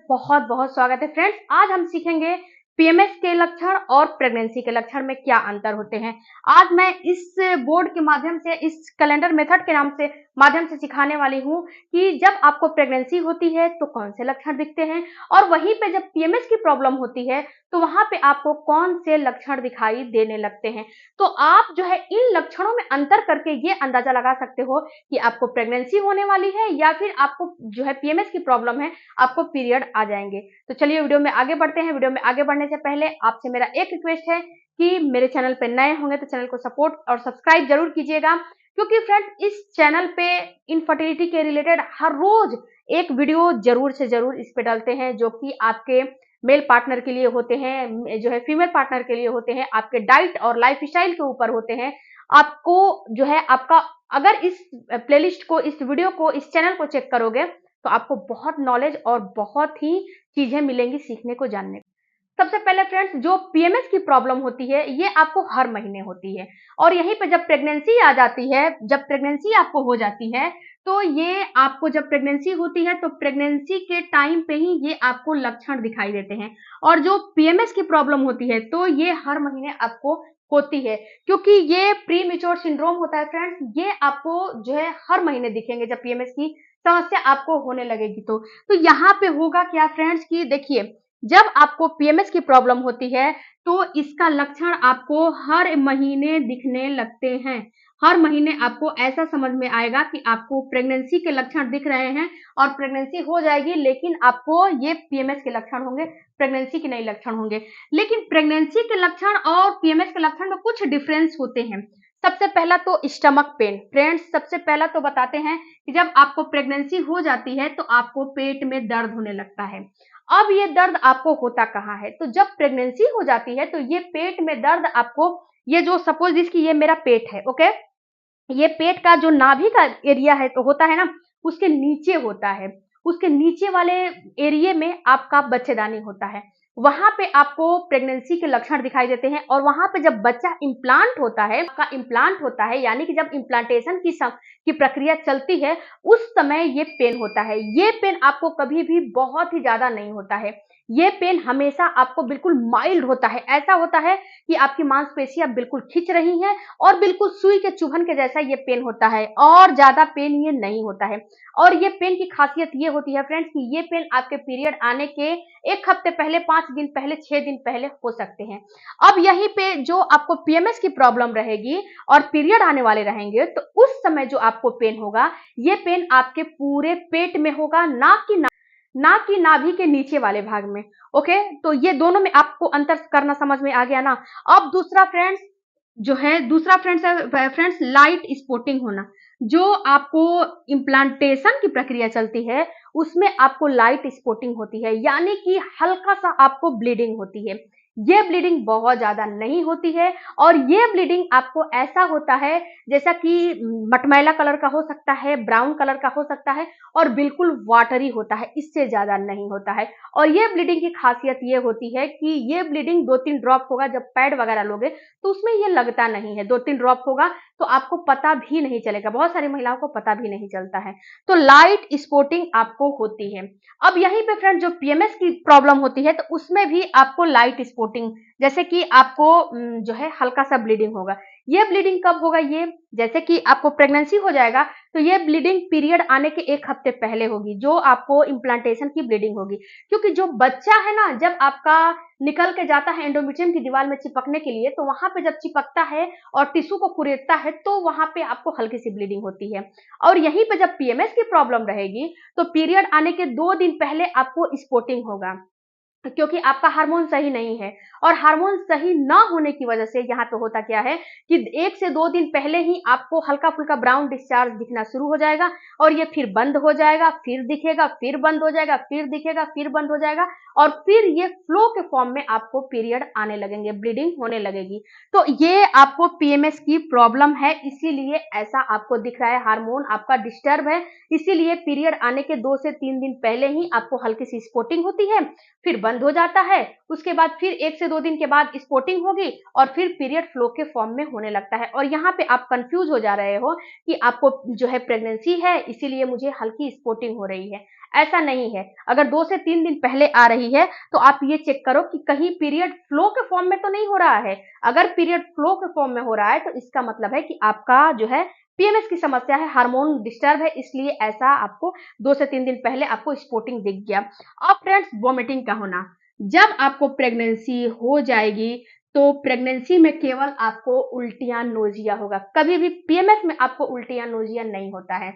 बहुत बहुत स्वागत है फ्रेंड्स। आज हम सीखेंगे पीएमएस के लक्षण और प्रेगनेंसी के लक्षण में क्या अंतर होते हैं। आज मैं इस बोर्ड के माध्यम से, इस कैलेंडर मेथड के नाम से माध्यम से सिखाने वाली हूँ कि जब आपको प्रेगनेंसी होती है तो कौन से लक्षण दिखते हैं और वहीं पे जब पीएमएस की प्रॉब्लम होती है तो वहां पे आपको कौन से लक्षण दिखाई देने लगते हैं। तो आप जो है इन लक्षणों में अंतर करके ये अंदाजा लगा सकते हो कि आपको प्रेगनेंसी होने वाली है या फिर आपको जो है पीएमएस की प्रॉब्लम है, आपको पीरियड आ जाएंगे। तो चलिए वीडियो में आगे बढ़ते हैं। वीडियो में आगे बढ़ने से पहले आपसे मेरा एक रिक्वेस्ट है कि मेरे चैनल पे नए होंगे तो चैनल को सपोर्ट और सब्सक्राइब जरूर कीजिएगा, क्योंकि फ्रेंड्स इस चैनल पे इनफर्टिलिटी के रिलेटेड हर रोज एक वीडियो जरूर से जरूर इस पे डालते हैं, जो कि आपके मेल पार्टनर के लिए होते हैं, जो है फीमेल पार्टनर के लिए होते हैं, आपके डाइट और लाइफ स्टाइल के ऊपर होते हैं। आपको जो है आपका, अगर इस प्लेलिस्ट को, इस वीडियो को, इस चैनल को चेक करोगे तो आपको बहुत नॉलेज और बहुत ही चीजें मिलेंगी सीखने को, जानने को। सबसे पहले फ्रेंड्स, जो पीएमएस की प्रॉब्लम होती है ये आपको हर महीने होती है, और यहीं पे जब प्रेगनेंसी आ जाती है, जब प्रेगनेंसी आपको हो जाती है तो ये आपको, जब प्रेगनेंसी होती है तो प्रेगनेंसी के टाइम पे ही ये आपको लक्षण दिखाई देते हैं। और जो पीएमएस की प्रॉब्लम होती है तो ये हर महीने आपको होती है, क्योंकि ये प्री मैच्योर सिंड्रोम होता है फ्रेंड्स। ये आपको जो है हर महीने दिखेंगे जब पीएमएस की समस्या आपको होने लगेगी। तो यहाँ पे होगा क्या फ्रेंड्स कि देखिए, जब आपको पीएमएस की प्रॉब्लम होती है तो इसका लक्षण आपको हर महीने दिखने लगते हैं। हर महीने आपको ऐसा समझ में आएगा कि आपको प्रेगनेंसी के लक्षण दिख रहे हैं और प्रेगनेंसी हो जाएगी, लेकिन आपको ये पीएमएस के लक्षण होंगे, प्रेगनेंसी के नहीं लक्षण होंगे। लेकिन प्रेगनेंसी के लक्षण और पीएमएस के लक्षण में कुछ डिफरेंस होते हैं। सबसे पहला तो स्टमक पेन। फ्रेंड्स, सबसे पहला तो बताते हैं कि जब आपको प्रेगनेंसी हो जाती है तो आपको पेट में दर्द होने लगता है। अब ये दर्द आपको होता कहाँ है, तो जब प्रेगनेंसी हो जाती है तो ये पेट में दर्द आपको, ये जो सपोज जिसकी ये मेरा पेट है, ओके, ये पेट का जो नाभि का एरिया है तो होता है ना, उसके नीचे होता है। उसके नीचे वाले एरिया में आपका बच्चेदानी होता है, वहां पे आपको प्रेगनेंसी के लक्षण दिखाई देते हैं। और वहां पे जब बच्चा इम्प्लांट होता है, आपका इम्प्लांट होता है, यानी कि जब इम्प्लांटेशन की प्रक्रिया चलती है उस समय ये पेन होता है। ये पेन आपको कभी भी बहुत ही ज्यादा नहीं होता है, ये पेन हमेशा आपको बिल्कुल माइल्ड होता है। ऐसा होता है कि आपकी मांसपेशियां बिल्कुल खिंच रही हैं और बिल्कुल सुई के चुभन के जैसा ये पेन होता है, और ज्यादा पेन ये नहीं होता है। और ये पेन की खासियत ये होती है फ्रेंड्स कि ये पेन आपके पीरियड आने के 1 हफ्ते पहले, 5 दिन पहले, 6 दिन पहले हो सकते हैं। अब यहीं पे जो आपको पीएमएस की प्रॉब्लम रहेगी और पीरियड आने वाले रहेंगे तो उस समय जो आपको पेन होगा, ये पेन आपके पूरे पेट में होगा, ना कि नाभि के नीचे वाले भाग में। ओके, तो ये दोनों में आपको अंतर करना समझ में आ गया ना। अब दूसरा फ्रेंड्स जो है, दूसरा फ्रेंड्स लाइट स्पॉटिंग होना। जो आपको इम्प्लांटेशन की प्रक्रिया चलती है उसमें आपको लाइट स्पॉटिंग होती है, यानी कि हल्का सा आपको ब्लीडिंग होती है। ये ब्लीडिंग बहुत ज्यादा नहीं होती है, और ये ब्लीडिंग आपको ऐसा होता है जैसा कि मटमैला कलर का हो सकता है, ब्राउन कलर का हो सकता है, और बिल्कुल वाटरी होता है, इससे ज्यादा नहीं होता है। और ये ब्लीडिंग की खासियत ये होती है कि ये ब्लीडिंग 2-3 ड्रॉप होगा, जब पैड वगैरह लोगे तो उसमें ये लगता नहीं है। 2-3 ड्रॉप होगा तो आपको पता भी नहीं चलेगा, बहुत सारी महिलाओं को पता भी नहीं चलता है। तो लाइट स्पॉटिंग आपको होती है। अब यहीं पे फ्रेंड जो पीएमएस की प्रॉब्लम होती है तो उसमें भी आपको लाइट स्पॉटिंग, जैसे कि आपको जो है हल्का सा ब्लीडिंग होगा। ये ब्लीडिंग कब होगा, ये जैसे कि आपको प्रेगनेंसी हो जाएगा तो ये ब्लीडिंग पीरियड आने के 1 हफ्ते पहले होगी, जो आपको इम्प्लांटेशन की ब्लीडिंग होगी। क्योंकि जो बच्चा है ना, जब आपका निकल के जाता है एंडोमेट्रियम की दीवार में चिपकने के लिए, तो वहां पे जब चिपकता है और टिश्यू को कुरेदता है तो वहां पे आपको हल्की सी ब्लीडिंग होती है। और यहीं पे जब पीएमएस की प्रॉब्लम रहेगी तो पीरियड आने के 2 दिन पहले आपको स्पॉटिंग होगा, क्योंकि आपका हार्मोन सही नहीं है। और हार्मोन सही ना होने की वजह से यहाँ पे होता क्या है कि 1 से 2 दिन पहले ही आपको हल्का फुल्का ब्राउन डिस्चार्ज दिखना शुरू हो जाएगा, और ये फिर बंद हो जाएगा, फिर दिखेगा, फिर बंद हो जाएगा, फिर दिखेगा, फिर बंद हो जाएगा, और फिर ये फ्लो के फॉर्म में आपको पीरियड आने लगेंगे, ब्लीडिंग होने लगेगी। तो ये आपको पीएमएस की प्रॉब्लम है, इसीलिए ऐसा आपको दिख रहा है, हार्मोन आपका डिस्टर्ब है, इसीलिए पीरियड आने के 2 से 3 दिन पहले ही आपको हल्की सी स्पॉटिंग होती है, फिर बंद हो जाता है, उसके बाद फिर 1 से 2 दिन के बाद स्पॉटिंग होगी, और फिर पीरियड फ्लो के फॉर्म में होने लगता है। और यहाँ पे आप कंफ्यूज हो जा रहे हो कि आपको जो है प्रेगनेंसी है इसीलिए मुझे हल्की स्पॉटिंग हो रही है। ऐसा नहीं है। अगर 2 से 3 दिन पहले आ रही है तो आप ये चेक करो कि कहीं पीरियड फ्लो के फॉर्म में तो नहीं हो रहा है। अगर पीरियड फ्लो के फॉर्म में हो रहा है तो इसका मतलब है कि आपका जो है पीएमएस की समस्या है, हार्मोन डिस्टर्ब है, इसलिए ऐसा आपको 2 से 3 दिन पहले आपको स्पॉटिंग दिख गया। अब फ्रेंड्स, वॉमिटिंग का होना, जब आपको प्रेगनेंसी हो जाएगी तो प्रेगनेंसी में केवल आपको उल्टियां नोजिया होगा, कभी भी पीएमएस में आपको उल्टियां नोजिया नहीं होता है,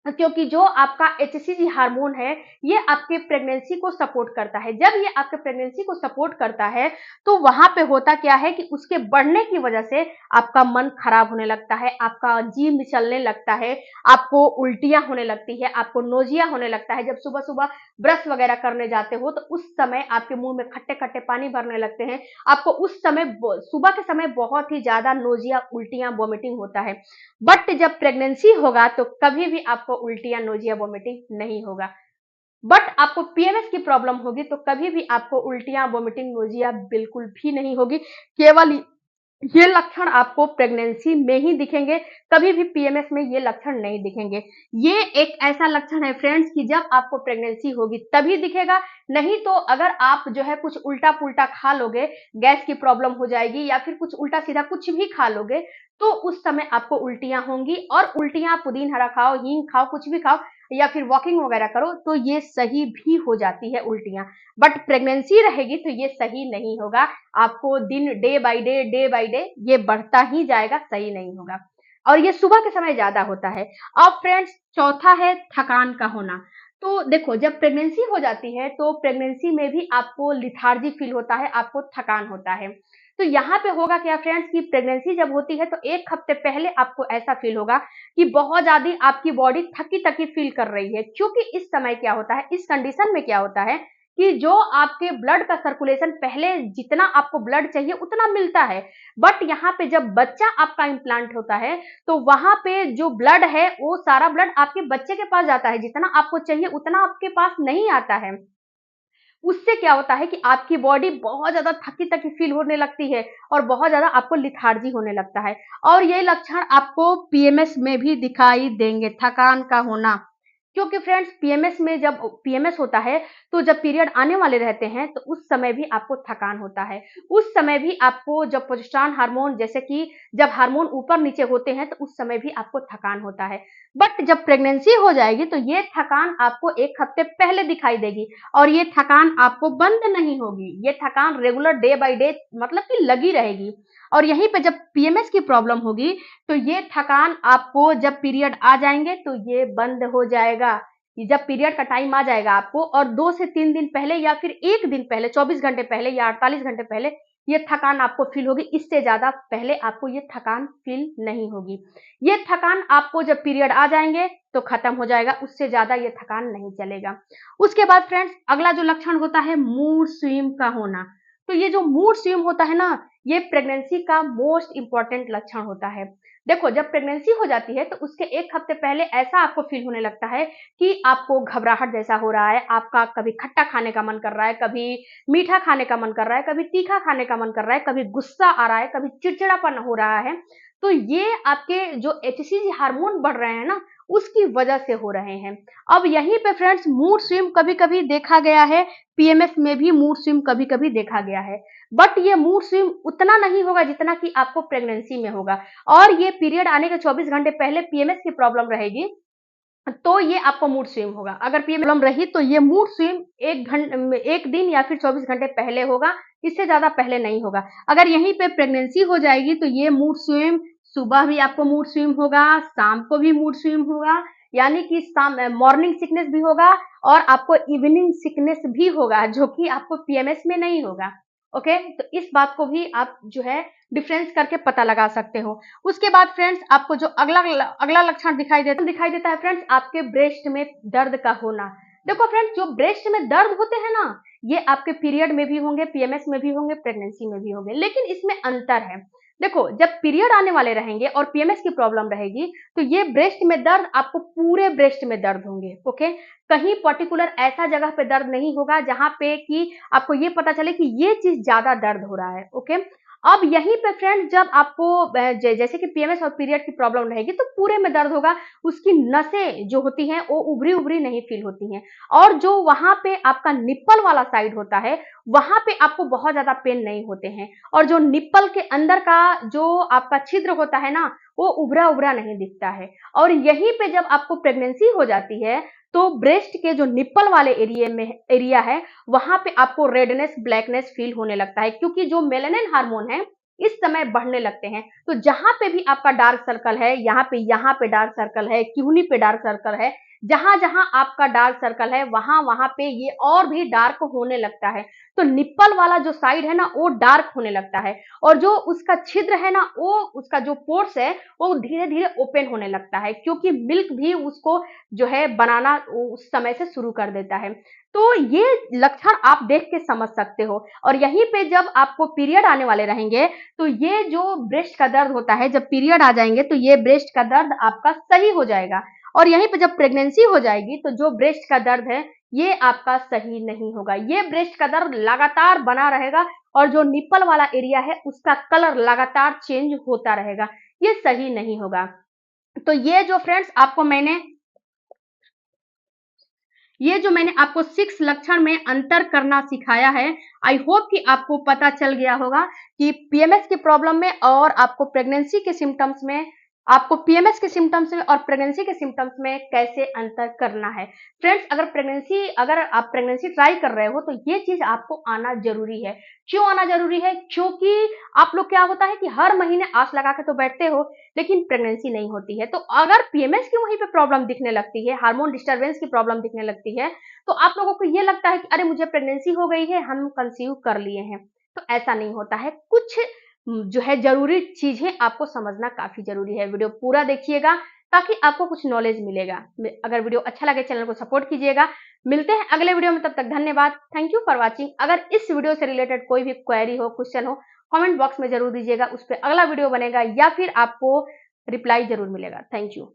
क्योंकि जो आपका एचसीजी हार्मोन है ये आपके प्रेगनेंसी को सपोर्ट करता है। जब ये आपके प्रेगनेंसी को सपोर्ट करता है तो वहां पे होता क्या है कि उसके बढ़ने की वजह से आपका मन खराब होने लगता है, आपका जी मिचलने लगता है, आपको उल्टियां होने लगती है, आपको नोजिया होने लगता है। जब सुबह सुबह ब्रश वगैरह करने जाते हो तो उस समय आपके मुंह में खट्टे खट्टे पानी भरने लगते हैं, आपको उस समय सुबह के समय बहुत ही ज्यादा नोजिया, उल्टियां, वॉमिटिंग होता है। बट जब प्रेगनेंसी होगा तो कभी भी आपको उल्टियां, नोजिया, वॉमिटिंग नहीं होगा। बट आपको पीएमएस की प्रॉब्लम होगी तो कभी भी आपको उल्टियां, वॉमिटिंग, नोजिया बिल्कुल भी नहीं होगी। केवल ये लक्षण आपको प्रेगनेंसी में ही दिखेंगे, कभी भी पीएमएस में ये लक्षण नहीं दिखेंगे। ये एक ऐसा लक्षण है फ्रेंड्स कि जब आपको प्रेगनेंसी होगी तभी दिखेगा, नहीं तो अगर आप जो है कुछ उल्टा पुल्टा खा लोगे, गैस की प्रॉब्लम हो जाएगी या फिर कुछ उल्टा सीधा कुछ भी खा लोगे तो उस समय आपको उल्टियां होंगी। और उल्टियां पुदीन हरा खाओ, हींग खाओ, कुछ भी खाओ या फिर वॉकिंग वगैरह करो तो ये सही भी हो जाती है उल्टियां। बट प्रेगनेंसी रहेगी तो ये सही नहीं होगा, आपको दिन डे बाय डे ये बढ़ता ही जाएगा, सही नहीं होगा। और ये सुबह के समय ज्यादा होता है। अब फ्रेंड्स, चौथा है थकान का होना। तो देखो, जब प्रेगनेंसी हो जाती है तो प्रेगनेंसी में भी आपको लिथार्जी फील होता है, आपको थकान होता है। तो यहाँ पे होगा क्या फ्रेंड्स कि प्रेगनेंसी जब होती है तो 1 हफ्ते पहले आपको ऐसा फील होगा कि बहुत ज्यादा आपकी बॉडी थकी थकी फील कर रही है, क्योंकि इस समय क्या होता है, इस कंडीशन में क्या होता है कि जो आपके ब्लड का सर्कुलेशन, पहले जितना आपको ब्लड चाहिए उतना मिलता है, बट यहाँ पे जब बच्चा आपका इम्प्लांट होता है तो वहां पे जो ब्लड है वो सारा ब्लड आपके बच्चे के पास जाता है, जितना आपको चाहिए उतना आपके पास नहीं आता है। उससे क्या होता है कि आपकी बॉडी बहुत ज्यादा थकी थकी फील होने लगती है और बहुत ज्यादा आपको लिथार्जी होने लगता है। और ये लक्षण आपको पीएमएस में भी दिखाई देंगे, थकान का होना। क्योंकि फ्रेंड्स, पीएमएस में जब पीएमएस होता है तो जब पीरियड आने वाले रहते हैं तो उस समय भी आपको थकान होता है। उस समय भी आपको जब प्रोजेस्टेरॉन हार्मोन, जैसे कि जब हार्मोन ऊपर नीचे होते हैं तो उस समय भी आपको थकान होता है। बट जब प्रेगनेंसी हो जाएगी तो ये थकान आपको 1 हफ्ते पहले दिखाई देगी और ये थकान आपको बंद नहीं होगी, ये थकान रेगुलर डे बाय डे मतलब कि लगी रहेगी। और यहीं पे जब पीएमएस की प्रॉब्लम होगी तो ये थकान आपको जब पीरियड आ जाएंगे तो ये बंद हो जाएगा। जब पीरियड का टाइम आ जाएगा आपको और 2 से 3 दिन पहले या फिर 1 दिन पहले, 24 घंटे पहले या 48 घंटे पहले ये थकान आपको फील होगी, इससे ज्यादा पहले आपको ये थकान फील नहीं होगी। ये थकान आपको जब पीरियड आ जाएंगे तो खत्म हो जाएगा, उससे ज्यादा ये थकान नहीं चलेगा। उसके बाद फ्रेंड्स, अगला जो लक्षण होता है मूड स्विंग का होना। तो ये जो मूड स्विंग होता है ना, ये प्रेगनेंसी का मोस्ट इंपॉर्टेंट लक्षण होता है। देखो, जब प्रेगनेंसी हो जाती है तो उसके 1 हफ्ते पहले ऐसा आपको फील होने लगता है कि आपको घबराहट जैसा हो रहा है, आपका कभी खट्टा खाने का मन कर रहा है, कभी मीठा खाने का मन कर रहा है, कभी तीखा खाने का मन कर रहा है, कभी गुस्सा आ रहा है, कभी चिड़चिड़ापन हो रहा है। तो ये आपके जो एचसीजी हार्मोन बढ़ रहे हैं ना, उसकी वजह से हो रहे हैं। अब यहीं पे फ्रेंड्स, मूड स्विंग कभी कभी देखा गया है, पीएमएस में भी मूड स्विंग कभी कभी देखा गया है। बट ये मूड स्विंग उतना नहीं होगा जितना कि आपको प्रेगनेंसी में होगा। और ये पीरियड आने के 24 घंटे पहले पीएमएस की प्रॉब्लम रहेगी तो ये आपको मूड स्विंग होगा। अगर पीएमएस प्रॉब्लम रही तो ये मूड स्विंग 1 दिन या फिर 24 घंटे पहले होगा, इससे ज्यादा पहले नहीं होगा। अगर यहीं पे प्रेगनेंसी हो जाएगी तो ये मूड स्विंग सुबह भी आपको मूड स्विंग होगा, शाम को भी मूड स्विंग होगा, यानी कि शाम मॉर्निंग सिकनेस भी होगा और आपको इवनिंग सिकनेस भी होगा, जो कि आपको पीएमएस में नहीं होगा। ओके, तो इस बात को भी आप जो है डिफरेंस करके पता लगा सकते हो। उसके बाद फ्रेंड्स, आपको जो अगला अगला लक्षण दिखाई देता है फ्रेंड्स, आपके ब्रेस्ट में दर्द का होना। देखो फ्रेंड्स, जो ब्रेस्ट में दर्द होते हैं ना, ये आपके पीरियड में भी होंगे, पीएमएस में भी होंगे, प्रेगनेंसी में भी होंगे, लेकिन इसमें अंतर है। देखो, जब पीरियड आने वाले रहेंगे और पीएमएस की प्रॉब्लम रहेगी तो ये ब्रेस्ट में दर्द आपको पूरे ब्रेस्ट में दर्द होंगे। ओके, कहीं पर्टिकुलर ऐसा जगह पे दर्द नहीं होगा जहां पे कि आपको ये पता चले कि ये चीज ज्यादा दर्द हो रहा है। ओके, अब यहीं पे फ्रेंड्स जब आपको जैसे कि पीएमएस और पीरियड की प्रॉब्लम रहेगी तो पूरे में दर्द होगा, उसकी नसें जो होती हैं वो उभरी-उभरी नहीं फील होती हैं और जो वहाँ पे आपका निप्पल वाला साइड होता है, वहाँ पे आपको बहुत ज़्यादा पेन नहीं होते हैं और जो निप्पल के अंदर का जो आपका छिद्र होता है ना, वो उभरा-उभरा नहीं दिखता है और यहीं पे जब आपको प्रेगनेंसी हो जाती है, तो ब्रेस्ट के जो निप्पल वाले एरिया है, वहाँ पे आपको रेडनेस, ब्लैकनेस फील होने लगता है क्योंकि जो मेलानिन हार्मोन है, इस समय बढ़ने लगते हैं। तो जहाँ पे भी आपका डार्क सर्कल है, यहाँ पे डार्क सर्कल है, किडनी पे डार्क सर्कल है, जहाँ-जहाँ आपका डार्क सर्कल है, वहाँ-वहाँ पे ये और भी डार्क होने लगता है। तो निप्पल वाला जो साइड है ना, वो डार्क होने लगता है और जो उसका छिद्र है ना, वो उसका जो पोर्स है, वो धीरे-धीरे ओपन होने लगता है क्योंकि मिल्क भी उसको जो है बनाना उस समय से शुरू कर देता है। तो ये लक्षण आप देख के समझ सकते हो और यहीं पे जब आपको पीरियड आने वाले रहेंगे, तो ये जो ब्रेस्ट का दर्द होता है, जब पीरियड आ जाएँगे तो ये ब्रेस्ट का दर्द आपका सही हो जाएगा और यहीं पे जब प्रेगनेंसी हो जाएगी, तो जो ब्रेस्ट का दर्द है, ये आपका सही नहीं होगा। ये ब्रेस्ट का दर्द लगातार बना रहेगा और जो निप्पल वाला एरिया है, उसका कलर लगातार चेंज होता रहेगा। ये सही नहीं होगा। तो ये जो मैंने आपको 6 लक्षण में अंतर करना सिखाया है, आई होप कि आपको पता चल गया होगा कि पीएमएस की प्रॉब्लम में और आपको प्रेगनेंसी के सिम्पटम्स में आपको पीएमएस के सिम्पटम्स में और प्रेगनेंसी के सिम्पटम्स में कैसे अंतर करना है। फ्रेंड्स, अगर आप प्रेगनेंसी ट्राई कर रहे हो तो ये चीज़ आपको आना ज़रूरी है। क्यों आना ज़रूरी है? क्योंकि आप लोग क्या होता है कि हर महीने आस लगा के तो बैठते हो, लेकिन प्रेगनेंसी नहीं होती है। तो अगर पीएमएस की वहीं पे प्रॉब्लम दिखने लगती है, हार्मोन डिस्टर्बेंस की प्रॉब्लम दिखने लगती है, तो आप लोगों को ये लगता है कि अरे मुझे प्रेगनेंसी हो गई है, हम कंसीव कर लिए हैं। तो ऐसा नहीं होता है। कुछ जो है ज़रूरी चीज़ें आपको समझना काफ़ी ज़रूरी है। वीडियो पूरा देखिएगा ताकि आपको कुछ नॉलेज मिलेगा। अगर वीडियो अच्छा लगे चैनल को सपोर्ट कीजिएगा। मिलते हैं अगले वीडियो में, तब तक धन्यवाद। Thank you for watching. अगर इस वीडियो से रिलेटेड कोई भी क्वेरी हो, क्वेश्चन हो, कमेंट बॉक्स में ज़रूर दीजिएगा। उस पे अगला वीडियो बनेगा या फिर आपको रिप्लाई ज़रूर मिलेगा। Thank you.